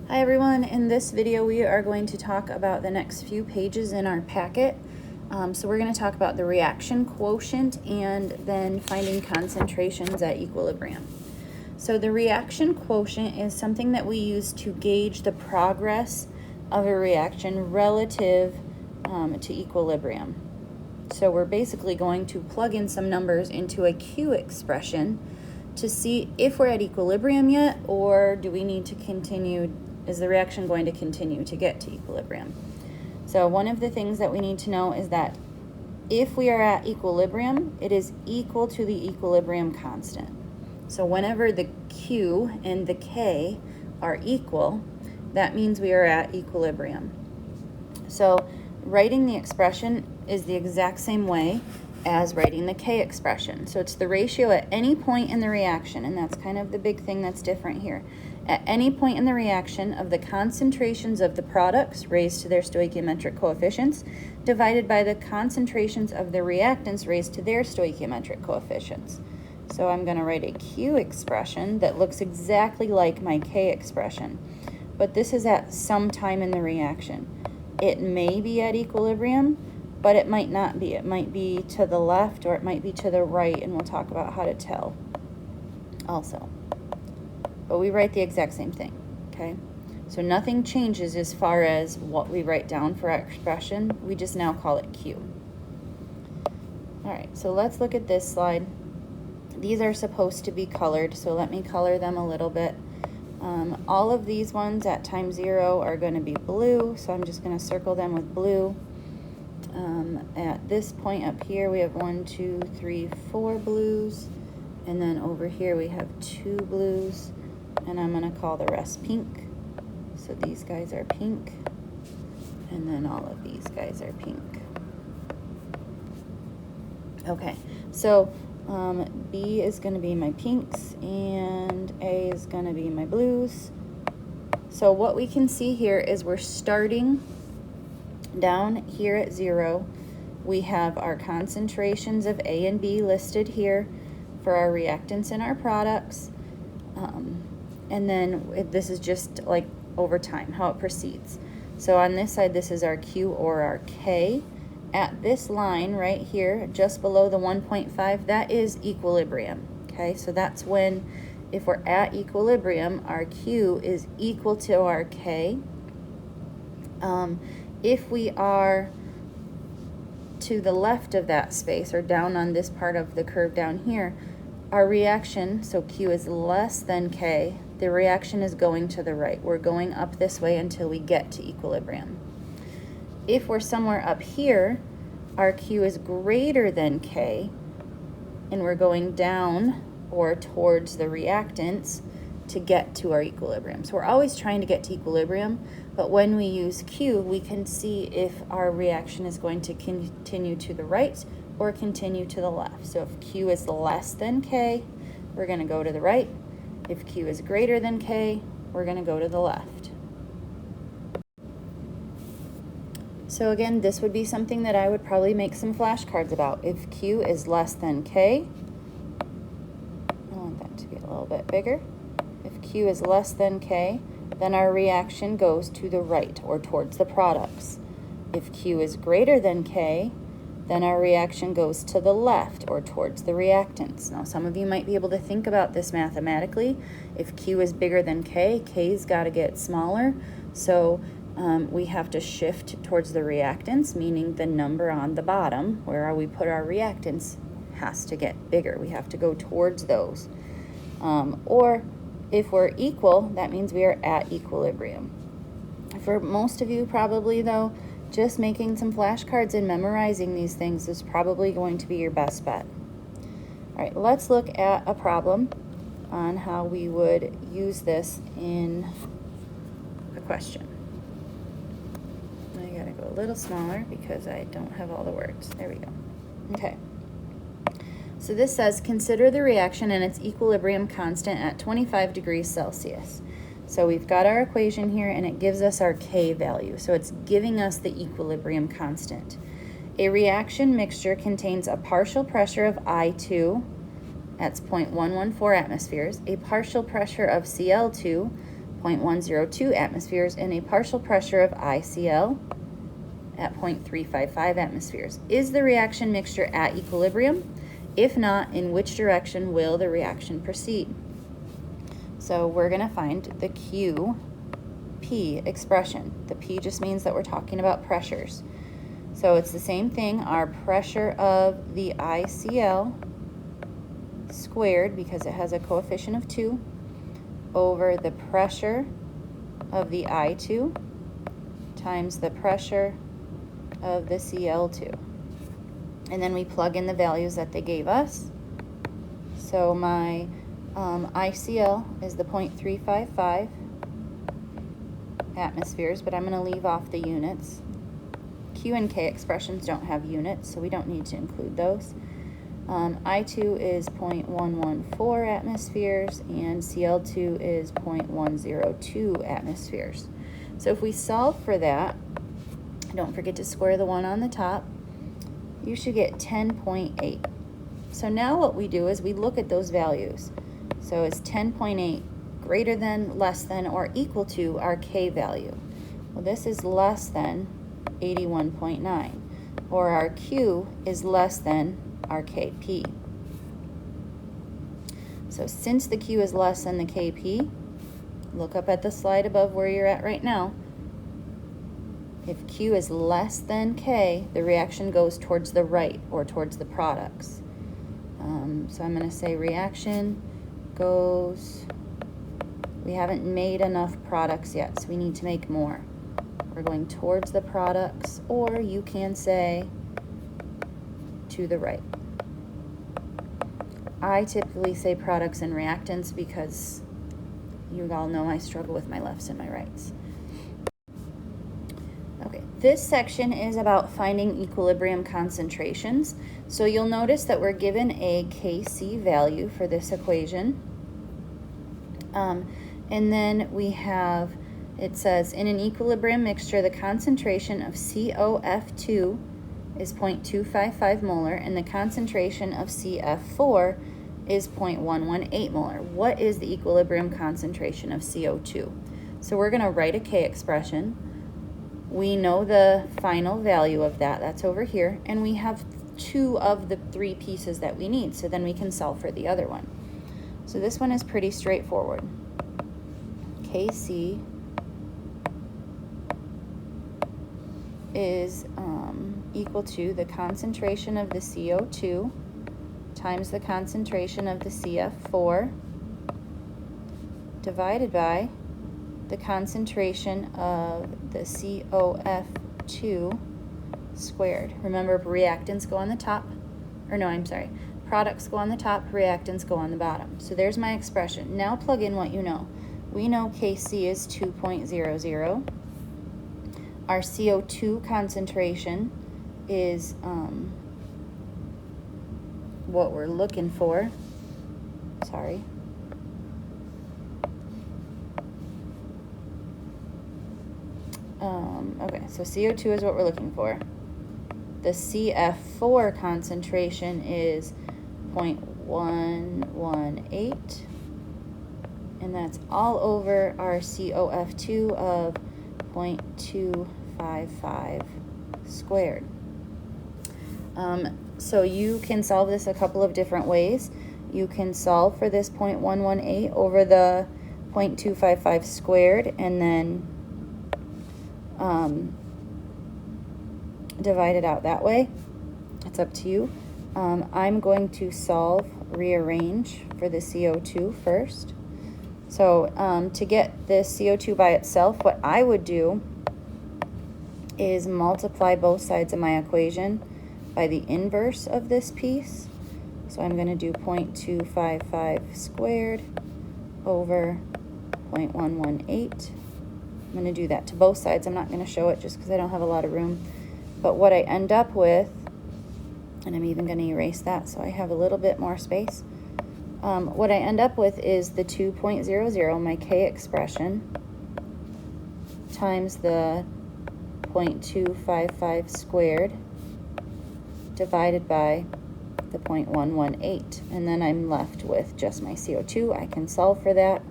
Hi everyone, in this video we are going to talk about the next few pages in our packet. So we're going to talk about the reaction quotient and then finding concentrations at equilibrium. So the reaction quotient is something that we use to gauge the progress of a reaction relative to equilibrium. So we're basically going to plug in some numbers into a Q expression to see if we're at equilibrium yet, or do we need to continue, is the reaction going to continue to get to equilibrium? So one of the things that we need to know is that if we are at equilibrium, it is equal to the equilibrium constant. So whenever the Q and the K are equal, that means we are at equilibrium. So writing the expression is the exact same way as writing the K expression. So it's the ratio at any point in the reaction, and that's kind of the big thing that's different here. At any point in the reaction of the concentrations of the products raised to their stoichiometric coefficients divided by the concentrations of the reactants raised to their stoichiometric coefficients. So I'm going to write a Q expression that looks exactly like my K expression, but this is at some time in the reaction. It may be at equilibrium, but it might not be. It might be to the left or it might be to the right, and we'll talk about how to tell also. But we write the exact same thing, okay? So nothing changes as far as what we write down for our expression. We just now call it Q. All right, so let's look at this slide. These are supposed to be colored, so let me color them a little bit. All of these ones at time 0 are going to be blue, so I'm just going to circle them with blue. At this point up here, we have 1, 2, 3, 4 blues, and then over here we have 2 blues, and I'm going to call the rest pink. So these guys are pink, and then all of these guys are pink. Okay, so B is going to be my pinks, and A is going to be my blues. So what we can see here is we're starting down here at 0. We have our concentrations of A and B listed here for our reactants and our products. And then this is just like over time, how it proceeds. So on this side, this is our Q or our K. At this line right here, just below the 1.5, that is equilibrium, okay? So that's when, if we're at equilibrium, our Q is equal to our K. If we are to the left of that space, or down on this part of the curve down here, our reaction, so Q is less than K, the reaction is going to the right. We're going up this way until we get to equilibrium. If we're somewhere up here, our Q is greater than K, and we're going down or towards the reactants to get to our equilibrium. So we're always trying to get to equilibrium, but when we use Q, we can see if our reaction is going to continue to the right or continue to the left. So if Q is less than K, we're going to go to the right. If Q is greater than K, we're going to go to the left. So again, this would be something that I would probably make some flashcards about. If Q is less than K, I want that to be a little bit bigger. If Q is less than K, then our reaction goes to the right or towards the products. If Q is greater than K, then our reaction goes to the left or towards the reactants. Now, some of you might be able to think about this mathematically. If Q is bigger than K, K's got to get smaller. So we have to shift towards the reactants, meaning the number on the bottom, where we put our reactants, has to get bigger. We have to go towards those. Or if we're equal, that means we are at equilibrium. For most of you probably though, just making some flashcards and memorizing these things is probably going to be your best bet. All right, let's look at a problem on how we would use this in a question. I gotta go a little smaller because I don't have all the words. There we go. Okay. So this says, consider the reaction and its equilibrium constant at 25 degrees Celsius. So we've got our equation here, and it gives us our K value. So it's giving us the equilibrium constant. A reaction mixture contains a partial pressure of I2, that's 0.114 atmospheres, a partial pressure of Cl2, 0.102 atmospheres and a partial pressure of ICl at 0.355 atmospheres. Is the reaction mixture at equilibrium? If not, in which direction will the reaction proceed? So we're going to find the QP expression. The P just means that we're talking about pressures. So it's the same thing, our pressure of the ICl squared, because it has a coefficient of 2, over the pressure of the I2 times the pressure of the Cl2. And then we plug in the values that they gave us. So my ICl is the 0.355 atmospheres, but I'm going to leave off the units. Q and K expressions don't have units, so we don't need to include those. I2 is 0.114 atmospheres, and Cl2 is 0.102 atmospheres. So if we solve for that, don't forget to square the 1 on the top, you should get 10.8. So now what we do is we look at those values. So is 10.8 greater than, less than, or equal to our K value? Well, this is less than 81.9, or our Q is less than our KP. So since the Q is less than the KP, look up at the slide above where you're at right now. If Q is less than K, the reaction goes towards the right, or towards the products. So I'm going to say reaction goes, we haven't made enough products yet, so we need to make more. We're going towards the products, or you can say to the right. I typically say products and reactants because you all know I struggle with my lefts and my rights. Okay, this section is about finding equilibrium concentrations. So you'll notice that we're given a Kc value for this equation. And then we have, it says, in an equilibrium mixture, the concentration of COF2 is 0.255 molar, and the concentration of CF4 is 0.118 molar. What is the equilibrium concentration of CO2? So we're going to write a K expression. We know the final value of that, that's over here, and we have 2 of the 3 pieces that we need, so then we can solve for the other one. So this one is pretty straightforward. Kc is equal to the concentration of the CO2 times the concentration of the CF4 divided by the concentration of the COF2 squared. Remember, reactants go on the top, or no, I'm sorry, products go on the top, reactants go on the bottom. So there's my expression. Now plug in what you know. We know Kc is 2.00. Our CO2 concentration is what we're looking for. Sorry. Okay, so CO2 is what we're looking for. The CF4 concentration is 0.118, and that's all over our COF2 of 0.255 squared. So you can solve this a couple of different ways. You can solve for this 0.118 over the 0.255 squared and then divide it out that way. It's up to you. I'm going to rearrange for the CO2 first. So to get this CO2 by itself, what I would do is multiply both sides of my equation by the inverse of this piece. So I'm going to do 0.255 squared over 0.118. I'm going to do that to both sides. I'm not going to show it just because I don't have a lot of room. But what I end up with, and I'm even going to erase that so I have a little bit more space. What I end up with is the 2.00, my K expression, times the 0.255 squared divided by the 0.118. And then I'm left with just my CO2. I can solve for that.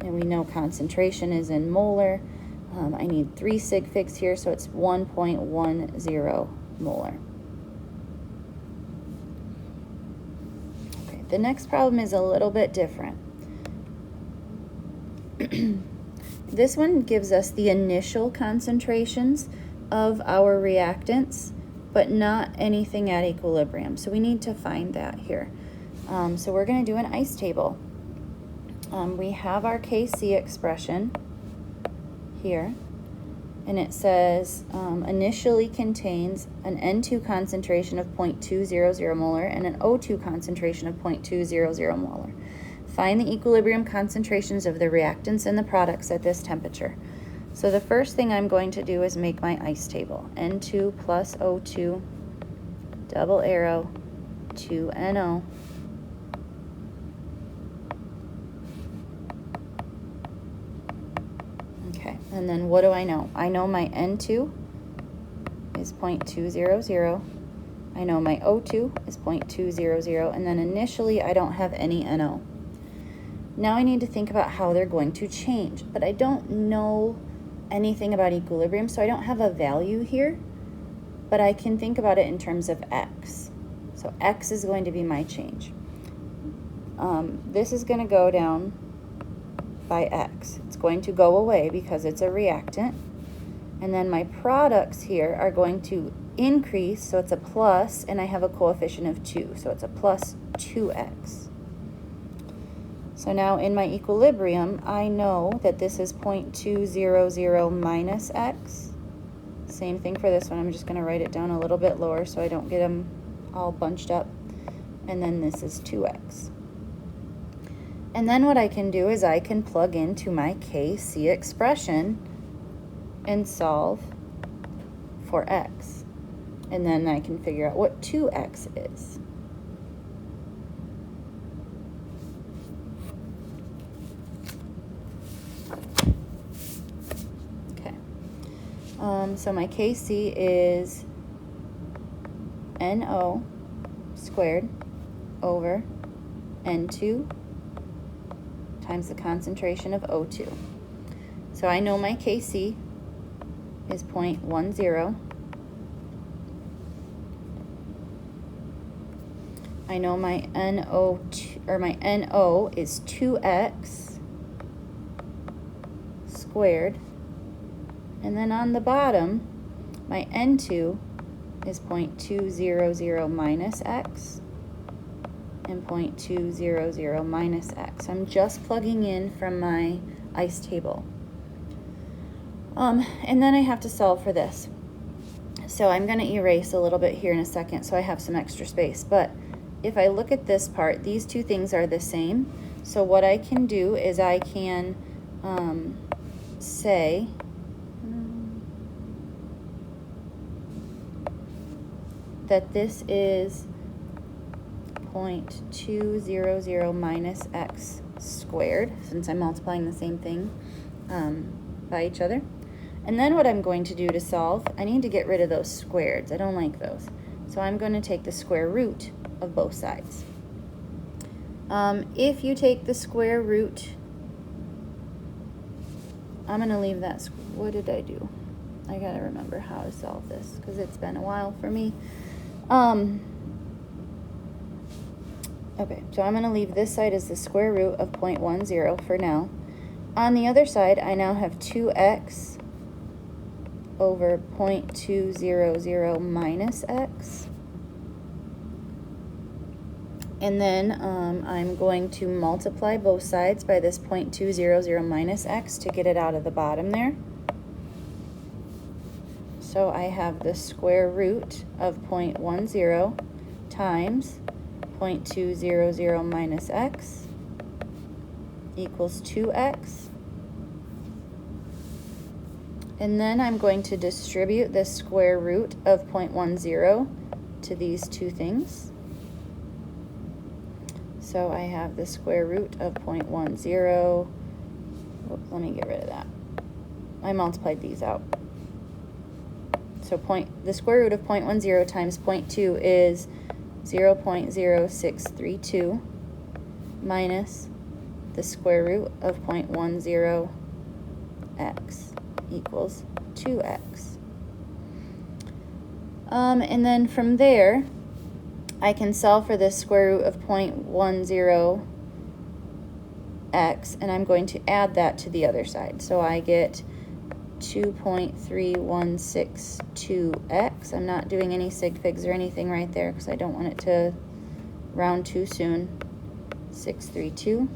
and we know concentration is in molar. I need 3 sig figs here, so it's 1.10 molar. Okay, the next problem is a little bit different. This one gives us the initial concentrations of our reactants, but not anything at equilibrium. So we need to find that here. So we're going to do an ice table. We have our Kc expression here, and it says initially contains an N2 concentration of 0.200 molar and an O2 concentration of 0.200 molar. Find the equilibrium concentrations of the reactants and the products at this temperature. So the first thing I'm going to do is make my ice table. N2 plus O2, double arrow, 2NO. Okay, and then what do I know? I know my N2 is 0.200. I know my O2 is 0.200, and then initially I don't have any NO. Now I need to think about how they're going to change, but I don't know anything about equilibrium, so I don't have a value here, but I can think about it in terms of X. So X is going to be my change. This is going to go down by X. It's going to go away because it's a reactant, and then my products here are going to increase, so it's a plus, and I have a coefficient of 2, so it's a plus 2X. So now in my equilibrium, I know that this is 0.200 minus X. Same thing for this one. I'm just going to write it down a little bit lower so I don't get them all bunched up. And then this is 2X. And then what I can do is I can plug into my Kc expression and solve for X. And then I can figure out what 2X is. So my Kc is NO squared over N2 times the concentration of O2. So I know my Kc is 0.10. I know my NO is 2X squared. And then on the bottom, my N2 is 0.200 minus X and 0.200 minus X. I'm just plugging in from my ice table. And then I have to solve for this. So I'm going to erase a little bit here in a second so I have some extra space. But if I look at this part, these two things are the same. So what I can do is I can say that this is 0.200 minus X squared, since I'm multiplying the same thing by each other. And then what I'm going to do to solve, I need to get rid of those squareds. I don't like those. So I'm going to take the square root of both sides. If you take the square root, I'm going to leave that. What did I do? I got to remember how to solve this because it's been a while for me. Okay, so I'm going to leave this side as the square root of 0.10 for now. On the other side, I now have 2X over 0.200 minus X. And then I'm going to multiply both sides by this 0.200 minus X to get it out of the bottom there. So I have the square root of 0.10 times 0.200 minus X equals 2X. And then I'm going to distribute this square root of 0.10 to these two things. So I have the square root of 0.10. Let me get rid of that. I multiplied these out. So the square root of 0.10 times 0.2 is 0.0632 minus the square root of 0.10x equals 2x. And then from there, I can solve for the square root of 0.10x, and I'm going to add that to the other side. So I get 2.3162x. I'm not doing any sig figs or anything right there because I don't want it to round too soon. 632.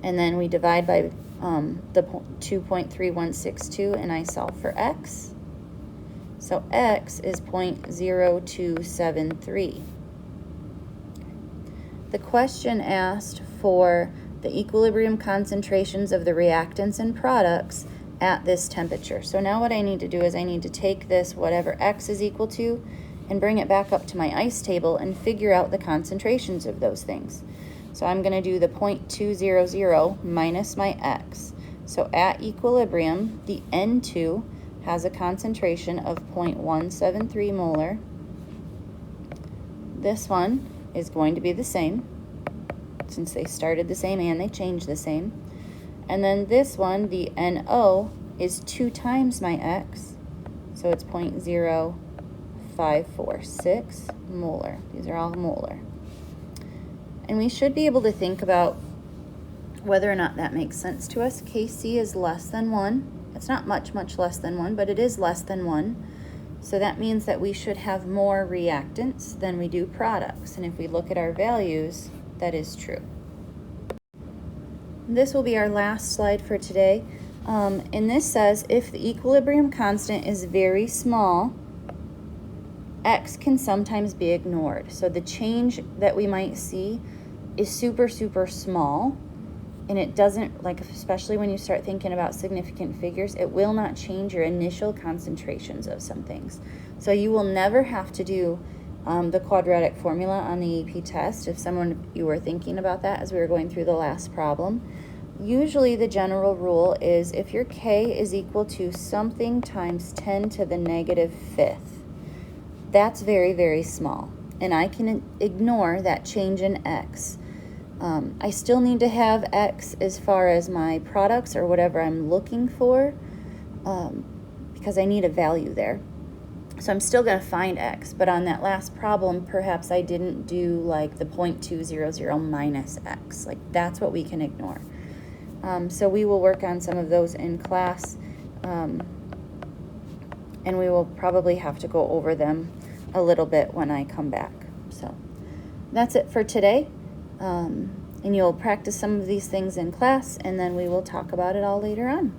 And then we divide by the 2.3162, and I solve for x. So x is 0.0273. The question asked for the equilibrium concentrations of the reactants and products at this temperature. So now what I need to do is I need to take this, whatever x is equal to, and bring it back up to my ice table and figure out the concentrations of those things. So I'm going to do the 0.200 minus my x. So at equilibrium, the N2 has a concentration of 0.173 molar. This one is going to be the same, since they started the same and they changed the same. And then this one, the NO, is 2 times my x, so it's 0.0546 molar. These are all molar. And we should be able to think about whether or not that makes sense to us. Kc is less than 1. It's not much less than 1, but it is less than 1. So that means that we should have more reactants than we do products. And if we look at our values, that is true. This will be our last slide for today. And this says if the equilibrium constant is very small, x can sometimes be ignored. So the change that we might see is super, super small, and it doesn't, like, especially when you start thinking about significant figures, it will not change your initial concentrations of some things. So you will never have to do the quadratic formula on the AP test if you were thinking about that as we were going through the last problem. Usually the general rule is if your K is equal to something times 10 to the negative fifth, that's very, very small, and I can ignore that change in x. I still need to have x as far as my products or whatever I'm looking for, because I need a value there. So I'm still going to find x, but on that last problem, perhaps I didn't do like the 0.200 minus x. Like, that's what we can ignore. So we will work on some of those in class, and we will probably have to go over them a little bit when I come back. So that's it for today. And you'll practice some of these things in class, and then we will talk about it all later on.